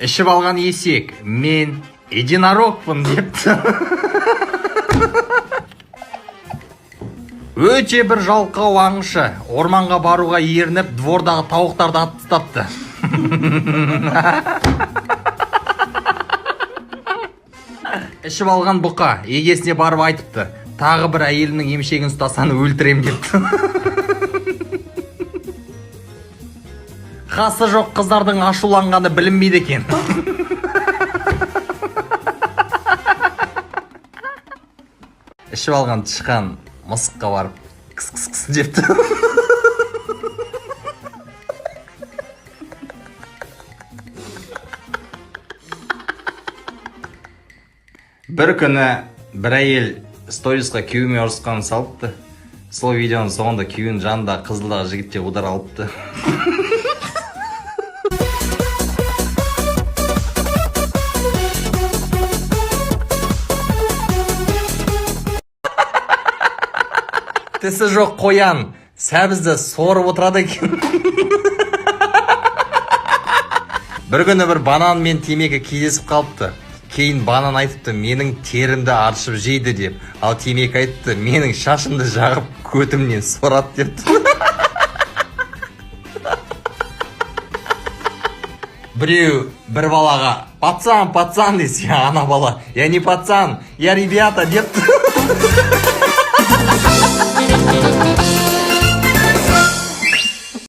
ішіп алған есек, мен единорогпын депті. Өте бір жалқау аңшы орманға баруға ерініп, двордағы тауықтарды атып тастапты. Ішіп алған бұқа егесіне барып айтыпты, тағы бір әйелінің емшегін ұстасан өлтірем депті. Қасы жоқ қыздардың ашуланғаны білінбейді екен. Ішіп алған тышқан мысыққа барып кыс депті. Бір күні бір әйел сторисқа күйеуіме ұрысқанын салыпты. Сол видеоның соңында күйеуінің жанында қызылдағы жігітте удар алыпты. Тісі жоқ қоян сәбізді сорып отырады екен. Бір күні бір банан мен темекі кездесіп қалыпты. Кейін банан айтыпты, менің терімді аршып жейді деп. Ал темекі айтыпты, менің шашымды жағып көтімнен сорат депті. Біреу бір балаға пацан десе, ана бала, я не пацан, я ребята депті.